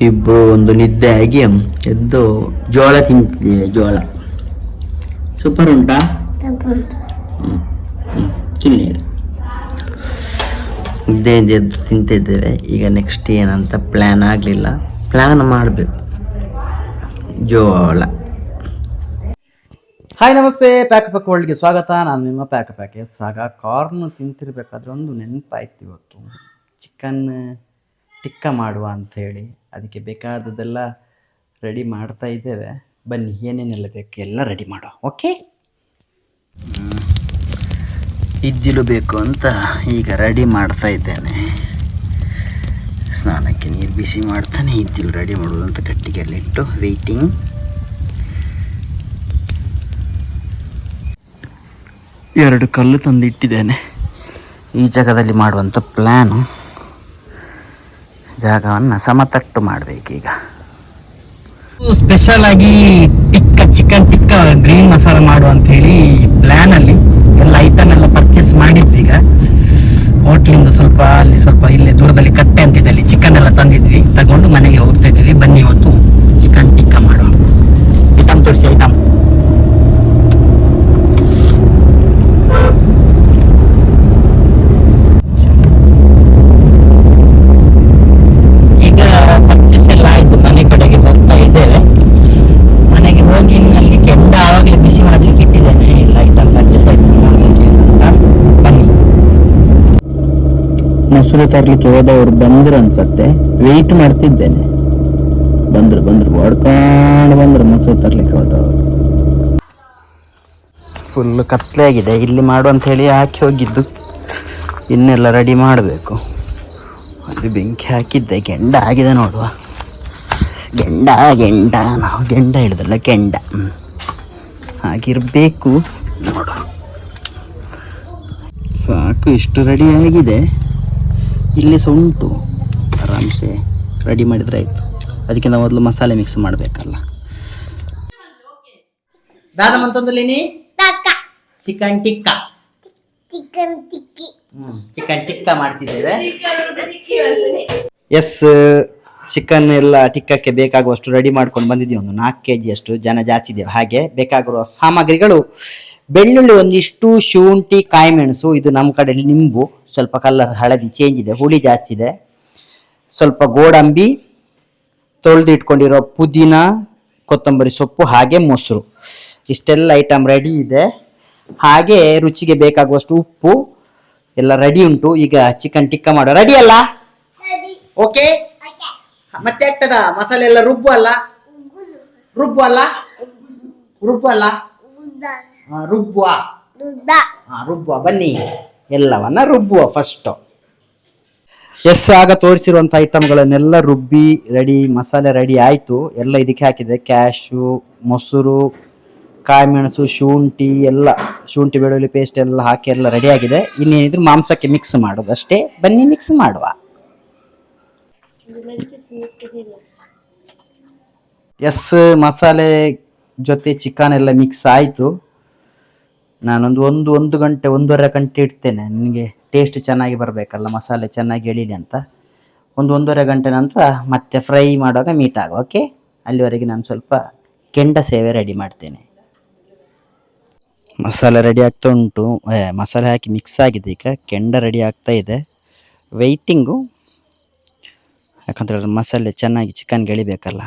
ಇಬ್ಬರು ಒಂದು ನಿದ್ದೆ ಆಗಿ ಎದ್ದು ಜೋಳ ತಿಂತಿದ್ದೇವೆ. ಜೋಳ ಸೂಪರ್ ಉಂಟಾ? ತಿನ್ನಿ. ನಿದ್ದೆ ಎದ್ದು ತಿಂತಿದ್ದೇವೆ. ಈಗ ನೆಕ್ಸ್ಟ್ ಏನಂತ ಪ್ಲ್ಯಾನ್ ಆಗಲಿಲ್ಲ, ಪ್ಲ್ಯಾನ್ ಮಾಡಬೇಕು. ಜೋಳ. ಹಾಯ್ ನಮಸ್ತೆ, ಪ್ಯಾಕ್ ವರ್ಲ್ಡ್ಗೆ ಸ್ವಾಗತ. ನಾನು ನಿಮ್ಮ ಪ್ಯಾಕ್ ಸಾಗ. ಕಾರ್ನ್ ತಿಂತಿರ್ಬೇಕಾದ್ರೆ ಒಂದು ನೆನಪಾಯ್ತು. ಇವತ್ತು ಚಿಕನ್ ಟಿಕ್ಕ ಮಾಡುವ ಅಂಥೇಳಿ ಅದಕ್ಕೆ ಬೇಕಾದದೆಲ್ಲ ರೆಡಿ ಮಾಡ್ತಾ ಇದ್ದೇವೆ. ಬನ್ನಿ, ಏನೇನೆಲ್ಲ ಬೇಕು ಎಲ್ಲ ರೆಡಿ ಮಾಡುವ. ಓಕೆ, ಇದ್ದಿಲು ಬೇಕು ಅಂತ ಈಗ ರೆಡಿ ಮಾಡ್ತಾ ಇದ್ದೇನೆ. ಸ್ನಾನಕ್ಕೆ ನೀರು ಬಿಸಿ ಮಾಡ್ತಾನೆ, ಇದ್ದಿಲು ರೆಡಿ ಮಾಡೋದು ಅಂತ ಕಟ್ಟಿಗೆಯಲ್ಲಿಟ್ಟು ವೆಯ್ಟಿಂಗ್. ಎರಡು ಕಲ್ಲು ತಂದು ಇಟ್ಟಿದ್ದೇನೆ. ಈ ಜಾಗದಲ್ಲಿ ಮಾಡುವಂಥ ಪ್ಲ್ಯಾನು. ಜಾಗವನ್ನು ಸಮತಟ್ಟು ಮಾಡಬೇಕೀಗ. ಸ್ಪೆಷಲ್ ಆಗಿ ಚಿಕನ್ ಟಿಕ್ಕ ಗ್ರೀನ್ ಮಸಾಲ ಮಾಡುವ ಅಂತ ಹೇಳಿ ಪ್ಲ್ಯಾನಲ್ಲಿ ಎಲ್ಲ ಐಟಮ್ ಎಲ್ಲ ಪರ್ಚೇಸ್ ಮಾಡಿದ್ವಿ. ಈಗ ಹೋಟ್ಲಿಂದ ಸ್ವಲ್ಪ ಅಲ್ಲಿ ಸ್ವಲ್ಪ ಇಲ್ಲೇ ದೂರದಲ್ಲಿ ಕಟ್ಟೆ ಅಂತಿದೆ, ಅಲ್ಲಿ ಚಿಕನ್ ಎಲ್ಲ ತಂದಿದ್ವಿ. ತಗೊಂಡು ಮನೆಗೆ ಹೋಗ್ತಾ ಇದ್ದೀವಿ. ಬನ್ನಿ, ಇವತ್ತು ಚಿಕನ್ ಟಿಕ್ಕ ಮಾಡುವ. ಐಟಮ್ ತೋರಿಸಿ. ಐಟಮ್ ಈಗ ಪರ್ಚೇಸ್ ಎಲ್ಲ ಆಯ್ತು. ಮನೆ ಕಡೆಗೆ ಹೋಗ್ತಾ ಇದ್ದೇವೆ. ಮನೆಗೆ ಹೋಗಿ ಅಲ್ಲಿ ಕೆಂಡ ಆವಾಗಲೇ ಬಿಸಿ ಮಾಡ್ಲಿಕ್ಕೆ ಇಟ್ಟಿದ್ದೇನೆ. ಎಲ್ಲ ಐಟಮ್ ಪರ್ಚೇಸ್ ಆಯ್ತು. ಬನ್ನಿ. ಮೊಸರು ತರಲಿಕ್ಕೆ ಹೋದವರು ಬಂದ್ರು ಅನ್ಸತ್ತೆ. ವೆಯ್ಟ್ ಮಾಡ್ತಿದ್ದೇನೆ. ಬಂದ್ರು ಓಡ್ಕೊಂಡು ಬಂದ್ರು ಮೊಸರು ತರಲಿಕ್ಕೆ ಹೋದವರು. ಫುಲ್ ಕತ್ಲೆ ಆಗಿದೆ. ಇಲ್ಲಿ ಮಾಡು ಅಂತ ಹೇಳಿ ಹಾಕಿ ಹೋಗಿದ್ದು. ಇನ್ನೆಲ್ಲ ರೆಡಿ ಮಾಡಬೇಕು. ಅಲ್ಲಿ ಬೆಂಕಿ ಹಾಕಿದ್ದೆ. ಗೆಂಡ ಆಗಿದೆ ನೋಡುವ. ಗೆಂಡ ನಾವು ಗೆಂಡ ಹಿಡಿದಲ್ಲ, ಕೆಂಡ ಹಾಗಿರಬೇಕು. ನೋಡು, ಸಾಕು. ಇಷ್ಟು ರೆಡಿ ಆಗಿದೆ. ಇಲ್ಲಿ ಸಹ ಉಂಟು. ಆರಾಮ್ಸೆ ರೆಡಿ ಮಾಡಿದರೆ ಆಯಿತು. ಅದಕ್ಕಿಂತ ಮೊದಲು ಮಸಾಲೆ ಮಿಕ್ಸ್ ಮಾಡಬೇಕಲ್ಲ. ದಾದ ಮಂತೊಂದುಲಿನಿ ಚಿಕನ್ ಟಿಕ್ಕ, ಚಿಕನ್ ಟಿಕ್ಕ ಮಾಡ್ತಿದ್ದೇವೆ. ಎಸ್, ಚಿಕನ್ ಎಲ್ಲ ಟಿಕ್ಕಕ್ಕೆ ಬೇಕಾಗುವಷ್ಟು ರೆಡಿ ಮಾಡ್ಕೊಂಡು ಬಂದಿದ್ದೀವಿ. ಒಂದು 4 kg ಅಷ್ಟು, ಜನ ಜಾಸ್ತಿ ಇದ್ದೇವೆ. ಹಾಗೆ ಬೇಕಾಗಿರುವ ಸಾಮಗ್ರಿಗಳು: ಬೆಳ್ಳುಳ್ಳಿ ಒಂದಿಷ್ಟು, ಶುಂಠಿ, ಕಾಯಿ ಮೆಣಸು. ಇದು ನಮ್ಮ ಕಡೆಯಲ್ಲಿ ನಿಂಬು, ಸ್ವಲ್ಪ ಕಲರ್ ಹಳದಿ ಚೇಂಜ್ ಇದೆ, ಹುಳಿ ಜಾಸ್ತಿ ಇದೆ. ಸ್ವಲ್ಪ ಗೋಡಂಬಿ, ತೊಳೆದು ಇಟ್ಕೊಂಡಿರೋ ಪುದೀನ, ಕೊತ್ತಂಬರಿ ಸೊಪ್ಪು, ಹಾಗೆ ಮೊಸರು. ಇಷ್ಟೆಲ್ಲ ಐಟಮ್ ರೆಡಿ ಇದೆ. ಹಾಗೆ ರುಚಿಗೆ ಬೇಕಾಗುವಷ್ಟು ಉಪ್ಪು ಎಲ್ಲ ರೆಡಿ ಉಂಟು. ಈಗ ಚಿಕನ್ ಟಿಕ್ಕ ಮಾಡೋ. ರೆಡಿ ಅಲ್ಲ? ಓಕೆ. ಮತ್ತೆ ಆಗ್ತದ ಮಸಾಲೆ ಎಲ್ಲ ರುಬ್ಬು ಅಲ್ಲ? ರುಬ್ಬುವ. ಬನ್ನಿ, ಎಲ್ಲವನ್ನ ರುಬ್ಬುವ ಫಸ್ಟ್. ಎಸ್, ಆಗ ತೋರಿಸಿರುವಂಥ ಐಟಮ್ಗಳನ್ನೆಲ್ಲ ರುಬ್ಬಿ ರೆಡಿ, ಮಸಾಲೆ ರೆಡಿ ಆಯಿತು. ಎಲ್ಲ ಇದಕ್ಕೆ ಹಾಕಿದೆ. ಕ್ಯಾಶು, ಮೊಸರು, ಕಾಯಿ ಮೆಣಸು, ಶುಂಠಿ ಬೆಳ್ಳುಳ್ಳಿ ಪೇಸ್ಟ್ ಎಲ್ಲ ಹಾಕಿ ಎಲ್ಲ ರೆಡಿ ಆಗಿದೆ. ಇನ್ನೇನಿದ್ರು ಮಾಂಸಕ್ಕೆ ಮಿಕ್ಸ್ ಮಾಡೋದು ಅಷ್ಟೇ. ಬನ್ನಿ, ಮಿಕ್ಸ್ ಮಾಡುವ. ಎಸ್, ಮಸಾಲೆ ಜೊತೆ ಚಿಕನ್ ಎಲ್ಲ ಮಿಕ್ಸ್ ಆಯಿತು. ನಾನೊಂದು ಒಂದು ಗಂಟೆ, 1.5 ಗಂಟೆ ಇಡ್ತೇನೆ. ನನಗೆ ಟೇಸ್ಟ್ ಚೆನ್ನಾಗಿ ಬರಬೇಕಲ್ಲ, ಮಸಾಲೆ ಚೆನ್ನಾಗಿ ಎಳೀಲಿ ಅಂತ. 1.5 ಗಂಟೆ ನಂತರ ಮತ್ತೆ ಫ್ರೈ ಮಾಡುವಾಗ ಮೀಟ್ ಆಗುವ. ಓಕೆ, ಅಲ್ಲಿವರೆಗೆ ನಾನು ಸ್ವಲ್ಪ ಕೆಂಡ ಸೇವೆ ರೆಡಿ ಮಾಡ್ತೇನೆ. ಮಸಾಲೆ ರೆಡಿ ಆಗ್ತಾ ಉಂಟು. ಮಸಾಲೆ ಹಾಕಿ ಮಿಕ್ಸ್ ಆಗಿದೆ. ಈಗ ಕೆಂಡ ರೆಡಿ ಆಗ್ತಾ ಇದೆ. ವೆಯ್ಟಿಂಗು. ಯಾಕಂತೇಳಿದ್ರೆ ಮಸಾಲೆ ಚೆನ್ನಾಗಿ ಚಿಕನ್ಗೆ ಎಳಿಬೇಕಲ್ಲ.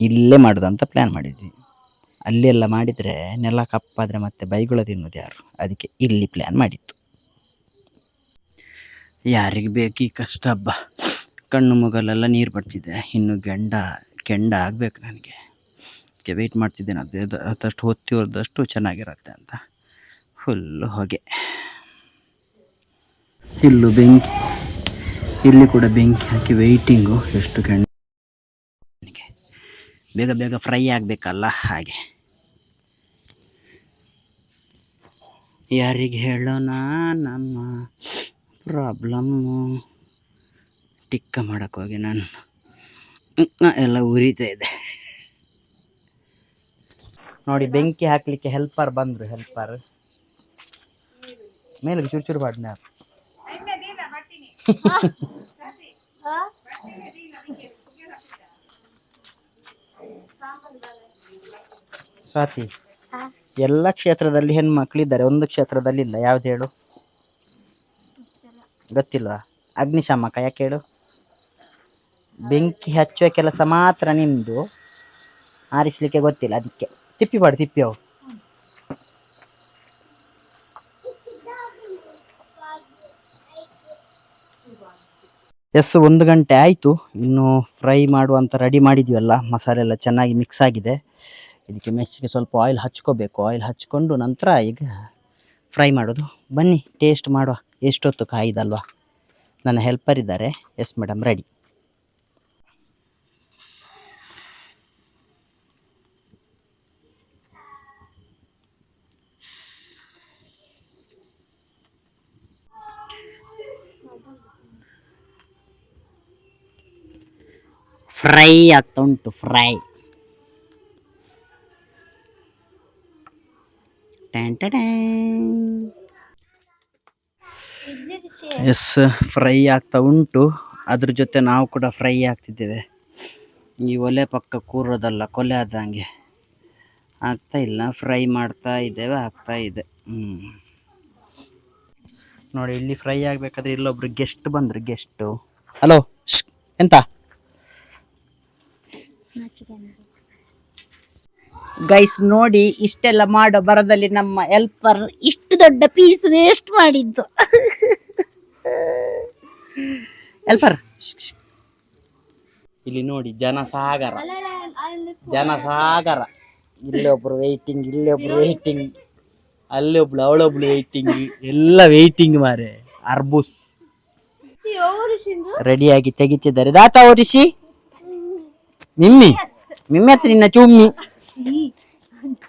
ಇಲ್ಲೇ ಮಾಡೋದಂತ ಪ್ಲ್ಯಾನ್ ಮಾಡಿದ್ವಿ. ಅಲ್ಲೆಲ್ಲ ಮಾಡಿದರೆ ನೆಲ ಕಪ್ಪಾದರೆ ಮತ್ತೆ ಬೈಗುಳ ತಿನ್ನೋದು ಯಾರು? ಅದಕ್ಕೆ ಇಲ್ಲಿ ಪ್ಲ್ಯಾನ್ ಮಾಡಿತ್ತು. ಯಾರಿಗೆ ಬೇಕು ಈ ಕಷ್ಟ? ಹಬ್ಬ, ಕಣ್ಣು ಮುಗಲೆಲ್ಲ ನೀರು ಬರ್ತಿದೆ. ಇನ್ನು ಕೆಂಡ ಆಗಬೇಕು ನನಗೆ. ಅದಕ್ಕೆ ವೆಯ್ಟ್ ಮಾಡ್ತಿದ್ದೇನೆ. ಅದಷ್ಟು ಹೊತ್ತಿ ಹೊರದಷ್ಟು ಚೆನ್ನಾಗಿರುತ್ತೆ ಅಂತ. ಫುಲ್ಲು ಹೊಗೆ. ಇಲ್ಲಿ ಕೂಡ ಬೆಂಕಿ ಹಾಕಿ ವೆಯ್ಟಿಂಗು. ಎಷ್ಟು ಕೆಂಡ, ಬೇಗ ಫ್ರೈ ಆಗಬೇಕಲ್ಲ. ಹಾಗೆ ಯಾರಿಗೆ ಹೇಳೋಣ ನಮ್ಮ ಪ್ರಾಬ್ಲಮ್ಮು? ಟಿಕ್ಕ ಮಾಡೋಕ್ಕೋಗಿ ನಾನು ಎಲ್ಲ ಉರಿತಾ ಇದೆ ನೋಡಿ. ಬೆಂಕಿ ಹಾಕಲಿಕ್ಕೆ ಹೆಲ್ಪರ್ ಬಂದರು. ಮೇಲೆ ಚೂರು ಬಾಡ್ನ. ಸ್ವಾತಿ, ಎಲ್ಲ ಕ್ಷೇತ್ರದಲ್ಲಿ ಹೆಣ್ಮಕ್ಳಿದ್ದಾರೆ, ಒಂದು ಕ್ಷೇತ್ರದಲ್ಲಿ ಇಲ್ಲ. ಯಾವ್ದು ಹೇಳು? ಗೊತ್ತಿಲ್ವಾ? ಅಗ್ನಿಶಾಮಕ. ಯಾಕೆ ಹೇಳು? ಬೆಂಕಿ ಹಚ್ಚುವ ಕೆಲಸ ಮಾತ್ರ ನಿಮ್ದು, ಆರಿಸ್ಲಿಕ್ಕೆ ಗೊತ್ತಿಲ್ಲ. ಅದಕ್ಕೆ ತಿಪ್ಪಿ ಪಾಡು, ತಿಪ್ಪಿ ಅವು. ಎಸ್, 1 ಗಂಟೆ ಆಯಿತು. ಇನ್ನು ಫ್ರೈ ಮಾಡುವಂತ ರೆಡಿ ಮಾಡಿದ್ವಲ್ಲ, ಮಸಾಲೆ ಎಲ್ಲ ಚೆನ್ನಾಗಿ ಮಿಕ್ಸ್ ಆಗಿದೆ. ಇದಕ್ಕೆ ಮೆಚ್ಚಿಗೆ ಸ್ವಲ್ಪ ಆಯಿಲ್ ಹಚ್ಕೋಬೇಕು. ಆಯಿಲ್ ಹಚ್ಕೊಂಡು ನಂತರ ಈಗ ಫ್ರೈ ಮಾಡೋದು. ಬನ್ನಿ ಟೇಸ್ಟ್ ಮಾಡುವ. ಎಷ್ಟೊತ್ತು ಕಾಯ್ದಲ್ವಾ. ನನ್ನ ಹೆಲ್ಪರ್ ಇದ್ದಾರೆ. Yes madam, ready. ಫ್ರೈ ಆಗ್ತಾ ಉಂಟು, ಫ್ರೈ. ಎಸ್, ಫ್ರೈ ಆಗ್ತಾ ಉಂಟು. ಅದ್ರ ಜೊತೆ ನಾವು ಕೂಡ ಫ್ರೈ ಆಗ್ತಿದ್ದೇವೆ. ಈ ಒಲೆ ಪಕ್ಕ ಕೂರೋದಲ್ಲ, ಕೊಲೆ ಆದಂಗೆ. ಆಗ್ತಾ ಇಲ್ಲ, ಫ್ರೈ ಮಾಡ್ತಾ ಇದ್ದೇವೆ, ಆಗ್ತಾ ಇದೆ. ನೋಡಿ, ಇಲ್ಲಿ ಫ್ರೈ ಆಗ್ಬೇಕಾದ್ರೆ ಇಲ್ಲೊಬ್ರು ಗೆಸ್ಟ್ ಬಂದ್ರು. ಗೆಸ್ಟು. ಹಲೋ, ಎಂತ ಗೈಸ್ ನೋಡಿ, ಇಷ್ಟೆಲ್ಲ ಮಾಡೋ ಬರದಲ್ಲಿ ನಮ್ಮ ಹೆಲ್ಪರ್ ಇಷ್ಟು ದೊಡ್ಡ ಪೀಸ್ ವೇಸ್ಟ್ ಮಾಡಿದ್ದು. ಹೆಲ್ಪರ್, ಇಲ್ಲಿ ನೋಡಿ, ಜನಸಾಗರ. ಇಲ್ಲೊಬ್ರು ವೇಟಿಂಗ್, ಇಲ್ಲೊಬ್ರು ವೇಟಿಂಗ್, ಅಲ್ಲೊಬ್ಳು, ಅವಳೊಬ್ಳು ವೇಟಿಂಗ್, ಎಲ್ಲ ವೇಟಿಂಗ್ ಮಾರೆ. ಅರ್ಬೂಸ್ ರೆಡಿಯಾಗಿ ತೆಗಿತಿದ್ದಾರೆ. ದಾತ ಓಡಿಸಿ. ಮಿಮ್ಮಿ ಹತ್ರ ನಿನ್ನ ಚುಮ್ಮಿ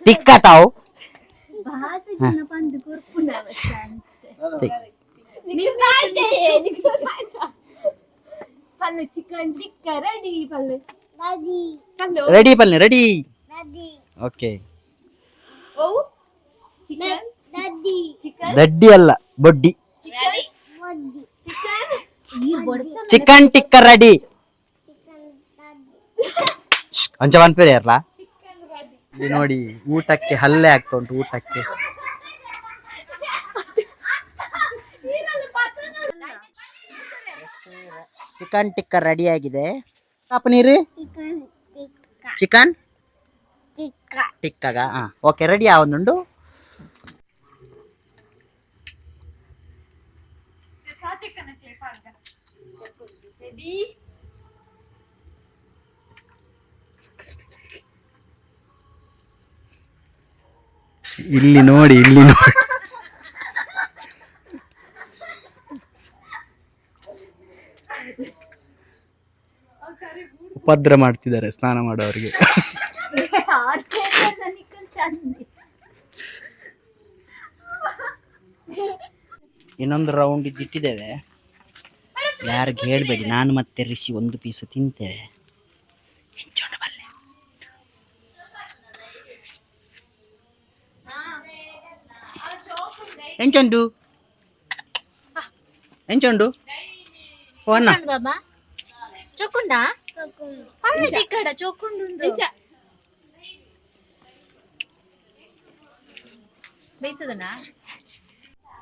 ತಿಕ್ಕತಾವು. ರೆಡಿ ಪಲ್ಲೆ, ರೆಡಿ. ಓಕೆ. ದಡ್ಡಿ ಅಲ್ಲ, ಬೊಡ್ಡಿ. Chicken tikka ready. ಅಂಚ ಒಂದ್ಪೇರೆ ಇರಲ್ಲ. ನೋಡಿ, ಊಟಕ್ಕೆ ಹಲ್ಲೆ ಆಗ್ತಾ ಉಂಟು. ಊಟಕ್ಕೆ ಚಿಕನ್ ಟಿಕ್ಕ ರೆಡಿ ಆಗಿದೆ. ಪನೀರ್ ಚಿಕನ್ ಟಿಕ್ಕಾಗ ಓಕೆ, ರೆಡಿ ಆವೊಂದುಂಡು. ಇಲ್ಲಿ ನೋಡಿ, ಇಲ್ಲಿ ನೋಡಿ, ಉಪದ್ರ ಮಾಡ್ತಿದ್ದಾರೆ ಸ್ನಾನ ಮಾಡೋರಿಗೆ. ಇನ್ನೊಂದು ರೌಂಡ್ ಇಟ್ಟಿದ್ದೇವೆ. ಯಾರಿಗೆ ಹೇಳ್ಬೇಡಿ, ನಾನು ಮತ್ತೆ ರಿಷಿ ಒಂದು ಪೀಸ್ ತಿಂತೇವೆ. ಎಂಚುಂಡು ಎಂಚುಂಡು ಓನ బాబా చోకుండా పళ్ళు చిక్కడ చోకుండు ಬೇಯ್ತದನಾ?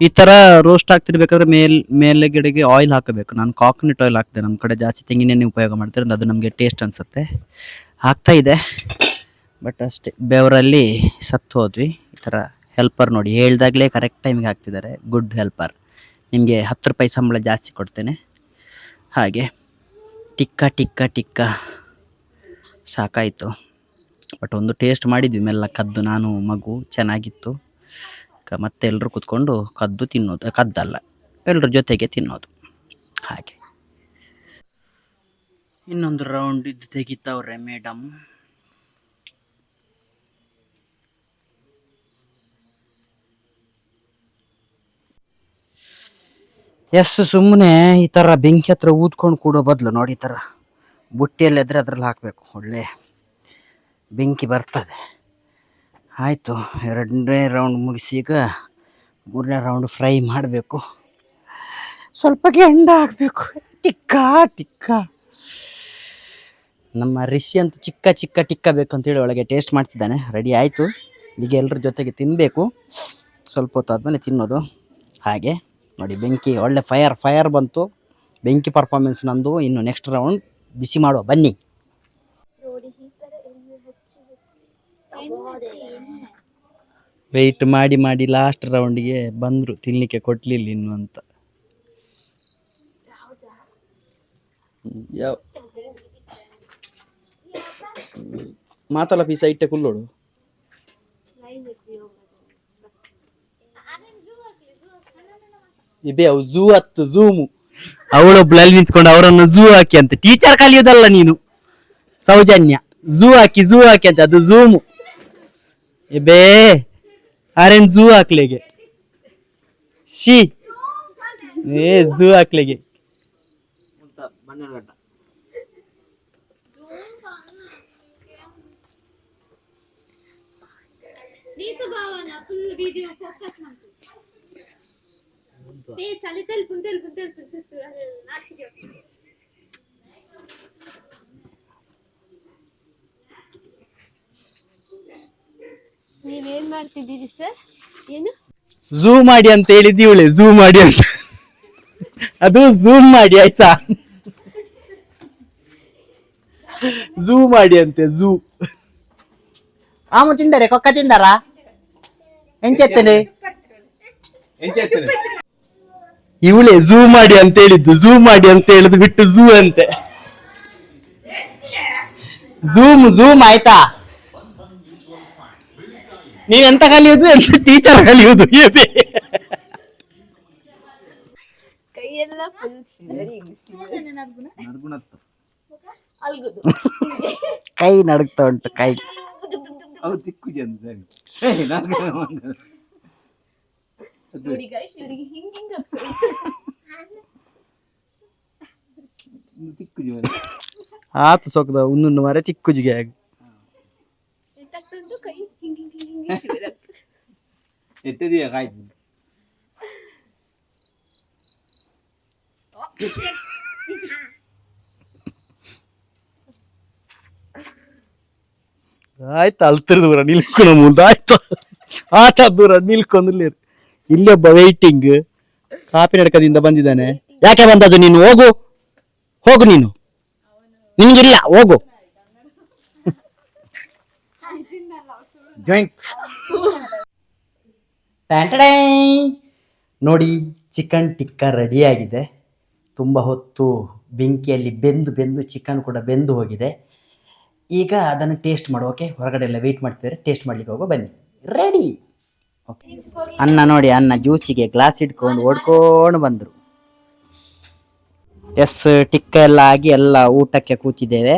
ಈ ತರ ರೋಸ್ಟ್ ಆಗ್ತಿರ್ಬೇಕಾದ್ರೆ ಮೇಲೆ ಗಿಡಗೆ ಆಯಿಲ್ ಹಾಕಬೇಕು. ನಾನು ಕಾಕೋನಟ್ ಆಯಿಲ್ ಹಾಕ್ತೆ. ನಮ್ಮ ಕಡೆ ಜಾಸ್ತಿ ತೆಂಗಿನೆಣ್ಣೆ ಉಪಯೋಗ ಮಾಡ್ತಾರೆ, ಅದು ನಮಗೆ ಟೇಸ್ಟ್ ಅನ್ಸುತ್ತೆ. ಆಗ್ತಾ ಇದೆ, ಬಟ್ ಅಷ್ಟೇ ಬೆವರಲ್ಲಿ ಸತ್ತು ಹೋದ್ವಿ. ಈ ಥರ ಹೆಲ್ಪರ್ ನೋಡಿ, ಹೇಳ್ದಾಗಲೇ ಕರೆಕ್ಟ್ ಟೈಮಿಗೆ ಹಾಕ್ತಿದ್ದಾರೆ. Good helper. ನಿಮಗೆ 10 ರೂಪಾಯಿ ಸಂಬಳ ಜಾಸ್ತಿ ಕೊಡ್ತೇನೆ. ಹಾಗೆ ಟಿಕ್ಕ ಟಿಕ್ಕ ಟಿಕ್ಕ ಸಾಕಾಯಿತು. ಬಟ್ ಒಂದು ಟೇಸ್ಟ್ ಮಾಡಿದ್ವಿ ಮೆಲ್ಲ ಕದ್ದು, ನಾನು ಮಗು. ಚೆನ್ನಾಗಿತ್ತು. ಮತ್ತೆ ಎಲ್ಲರೂ ಕೂತ್ಕೊಂಡು ಕದ್ದು ತಿನ್ನೋದು, ಕದ್ದಲ್ಲ, ಎಲ್ಲರ ಜೊತೆಗೆ ತಿನ್ನೋದು. ಹಾಗೆ ಇನ್ನೊಂದು ರೌಂಡ್ ಇದ್ದು ತೆಗಿತಾವ್ರೆ ಮೇಡಮ್. ಎಸ್, ಸುಮ್ಮನೆ ಈ ಥರ ಬೆಂಕಿ ಹತ್ರ ಊದ್ಕೊಂಡು ಕೂಡೋ ಬದಲು ನೋಡಿ, ಈ ಥರ ಬುಟ್ಟಿಯಲ್ಲಿದ್ದರೆ ಅದರಲ್ಲಿ ಹಾಕಬೇಕು. ಒಳ್ಳೆ ಬೆಂಕಿ ಬರ್ತದೆ. ಆಯಿತು, 2ನೇ ರೌಂಡ್ ಮುಗಿಸಿ ಈಗ 3ನೇ ರೌಂಡ್ ಫ್ರೈ ಮಾಡಬೇಕು. ಸ್ವಲ್ಪ ಕೆಂಡ ಹಾಕಬೇಕು. ಟಿಕ್ಕ ಟಿಕ್ಕ ನಮ್ಮ ರಿಷಿ ಅಂತ ಚಿಕ್ಕ ಚಿಕ್ಕ ಟಿಕ್ಕ ಬೇಕು ಅಂತೇಳಿ ಒಳಗೆ ಟೇಸ್ಟ್ ಮಾಡ್ತಿದ್ದಾನೆ. ರೆಡಿ ಆಯಿತು. ಈಗ ಎಲ್ಲರ ಜೊತೆಗೆ ತಿನ್ನಬೇಕು. ಸ್ವಲ್ಪ ಹೊತ್ತು ಆದಮೇಲೆ ತಿನ್ನೋದು. ಹಾಗೆ ನೋಡಿ ಬೆಂಕಿ ಒಳ್ಳೆ ಫೈರ್ ಬಂತು. ಬೆಂಕಿ ಪರ್ಫಾರ್ಮೆನ್ಸ್ ನಂದು. ಇನ್ನು ನೆಕ್ಸ್ಟ್ ರೌಂಡ್ ಬಿಸಿ ಮಾಡುವ ಬನ್ನಿ. ವೆಯ್ಟ್ ಮಾಡಿ ಲಾಸ್ಟ್ ರೌಂಡಿಗೆ ಬಂದರು. ತಿನ್ನಲಿಕ್ಕೆ ಕೊಡ್ಲಿಲ್ಲ ಇನ್ನು ಅಂತ. ಯಾವ ಮಾತಲ್ಲ ಪೀಸ ಇಟ್ಟೆ ಕುಲ್ಲೋಡು. ಇಬೇ ಅವು ಝೂ ಹತ್ತು ಝೂಮು ಅವಳೊಬ್ಳು ಅಲ್ಲಿ ನಿಂತ್ಕೊಂಡು ಅವರನ್ನು ಝೂ ಹಾಕಿ ಅಂತ. ಟೀಚರ್ ಕಲಿಯೋದಲ್ಲ ನೀನು ಸೌಜನ್ಯ. ಝೂ ಹಾಕಿ ಅಂತ ಅದು ಝೂಮು. ಇಬೇ ಆರೇನ್ ಝೂ ಹಾಕ್ಲಿಗೆ ಶಿ ಝೂ ಹಾಕ್ಲಿಗೆ. ನೀವೇನ್ ಮಾಡ್ತಿದ್ದೀರಿ ಸರ್? ಏನು ಝೂ ಮಾಡಿ ಅಂತ ಹೇಳಿದ್ದಿ ಇವಳೆ. ಝೂ ಮಾಡಿ ಅಂತ ಅದು ಝೂಮ್ ಮಾಡಿ ಆಯ್ತಾ. ಝೂ ಮಾಡಿ ಅಂತೆ ಝೂ. ಆಮು ತಿಂದರೆ ಕೊಕ್ಕ ತಿಂದಾರ ಎಂಚೆತ್ತನೆ ಇವಳೆ ಝೂ ಮಾಡಿ ಅಂತ ಹೇಳಿದ್ದು. ಝೂ ಮಾಡಿ ಅಂತ ಹೇಳಿದ್ ಬಿಟ್ಟು ಝೂ ಅಂತೆ. ಝೂಮ್ ಆಯ್ತಾ. ನೀವೆಂತ ಕಲಿಯುವುದು ಅಂತ ಟೀಚರ್ ಕಲಿಯುವುದು. ಕೈಯೆಲ್ಲ ಕೈ ನಡುಗ್ತಾ ಉಂಟು. ಕೈ ಆತು ಸೊಕ್ಕದ ಉನ್ನು ಮರೆ ತಿಕ್ಕುಜಿಗೆ ಆಗಿ ಆಯ್ತಾ. ಅಲ್ತಿರ ದೂರ ನಿಲ್ಕೊಂಡು ಮುಂದೆ ಆಯ್ತು. ಆಟ ದೂರ ನಿಲ್ಕೊಂಡಿಲ್ಲ. ಇಲ್ಲೊಬ್ಬ ವೈಟಿಂಗ್ ಕಾಪಿ ನಡಕದಿಂದ ಬಂದಿದ್ದಾನೆ. ಯಾಕೆ ಬಂದದ್ದು ನೀನು? ಹೋಗು ನೀನು. ನಿನ್ಗಿಲ್ಲ ಹೋಗು. ನೋಡಿ ಚಿಕನ್ ಟಿಕ್ಕ ರೆಡಿಯಾಗಿದೆ. ತುಂಬ ಹೊತ್ತು ಬೆಂಕಿಯಲ್ಲಿ ಬೆಂದು ಚಿಕನ್ ಕೂಡ ಬೆಂದು ಹೋಗಿದೆ. ಈಗ ಅದನ್ನು ಟೇಸ್ಟ್ ಮಾಡೋಕೆ ಹೊರಗಡೆ ಎಲ್ಲ ವೆಯ್ಟ್ ಮಾಡ್ತಿದ್ದಾರೆ. ಟೇಸ್ಟ್ ಮಾಡ್ಲಿಕ್ಕೆ ಹೋಗೋ ಬನ್ನಿ. ರೆಡಿ. ಅನ್ನ ನೋಡಿ, ಅನ್ನ ಜ್ಯೂಸಿಗೆ ಗ್ಲಾಸ್ ಇಟ್ಕೊಂಡು ಓಡ್ಕೊಂಡು ಬಂದರು. ಎಸ್ ಟಿಕ್ಕ ಎಲ್ಲ ಆಗಿ ಎಲ್ಲ ಊಟಕ್ಕೆ ಕೂತಿದ್ದೇವೆ.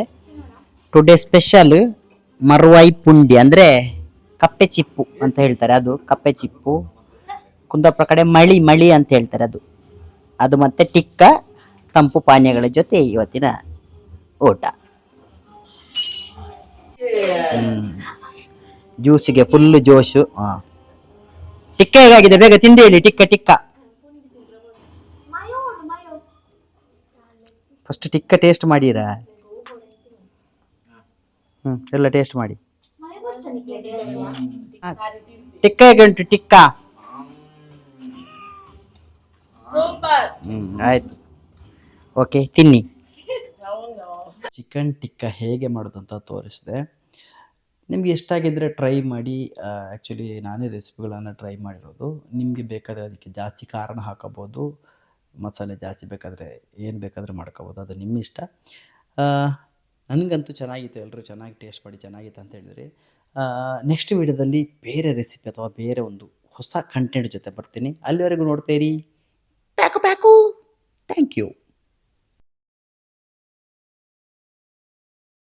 ಟುಡೇ ಸ್ಪೆಷಲ್ ಮರ್ವಾಯಿ ಪುಂಡಿ ಅಂದರೆ ಕಪ್ಪೆ ಚಿಪ್ಪು ಅಂತ ಹೇಳ್ತಾರೆ. ಅದು ಕಪ್ಪೆ ಚಿಪ್ಪು. ಕುಂದಾಪುರ ಕಡೆ ಮಳಿ ಅಂತ ಹೇಳ್ತಾರೆ. ಅದು ಮತ್ತೆ ಟಿಕ್ಕ, ತಂಪು ಪಾನೀಯಗಳ ಜೊತೆ ಇವತ್ತಿನ ಊಟ. ಜ್ಯೂಸಿಗೆ ಫುಲ್ ಜೋಶು. ಟಿಕ್ಕ ಹೇಗಾಗಿದೆ ಬೇಗ ತಿಂದು ಹೇಳಿ. ಟಿಕ್ಕ ಫಸ್ಟ್ ಟಿಕ್ಕ ಟೇಸ್ಟ್ ಮಾಡಿರಾ? ಎಲ್ಲ ಟೇಸ್ಟ್ ಮಾಡಿ. ಟಿಕ್ಕ ಹೇಗೆ ಉಂಟು? ಟಿಕ್ಕ ಆಯ್ತು, ಓಕೆ ತಿನ್ನಿ. ಚಿಕನ್ ಟಿಕ್ಕ ಹೇಗೆ ಮಾಡೋದು ಅಂತ ತೋರಿಸಿದೆ. ನಿಮಗೆ ಇಷ್ಟ ಆಗಿದ್ದರೆ ಟ್ರೈ ಮಾಡಿ. ಆ್ಯಕ್ಚುಲಿ ನಾನೇ ರೆಸಿಪಿಗಳನ್ನು ಟ್ರೈ ಮಾಡಿರೋದು. ನಿಮಗೆ ಬೇಕಾದರೆ ಅದಕ್ಕೆ ಜಾಸ್ತಿ ಖಾರನ ಹಾಕೋಬೋದು, ಮಸಾಲೆ ಜಾಸ್ತಿ ಬೇಕಾದರೆ ಏನು ಬೇಕಾದರೆ ಮಾಡ್ಕೋಬೋದು. ಅದು ನಿಮ್ಮ ಇಷ್ಟ. ನನಗಂತೂ ಚೆನ್ನಾಗಿತ್ತು. ಎಲ್ಲರೂ ಚೆನ್ನಾಗಿ ಟೇಸ್ಟ್ ಮಾಡಿ ಚೆನ್ನಾಗಿತ್ತು ಅಂತ ಹೇಳಿದ್ರಿ. ನೆಕ್ಸ್ಟ್ ವಿಡಿಯೋದಲ್ಲಿ ಬೇರೆ ರೆಸಿಪಿ ಅಥವಾ ಬೇರೆ ಒಂದು ಹೊಸ ಕಂಟೆಂಟ್ ಜೊತೆ ಬರ್ತೀನಿ. ಅಲ್ಲಿವರೆಗೂ ನೋಡ್ತೀರಿ. ಪ್ಯಾಕು. Thank you.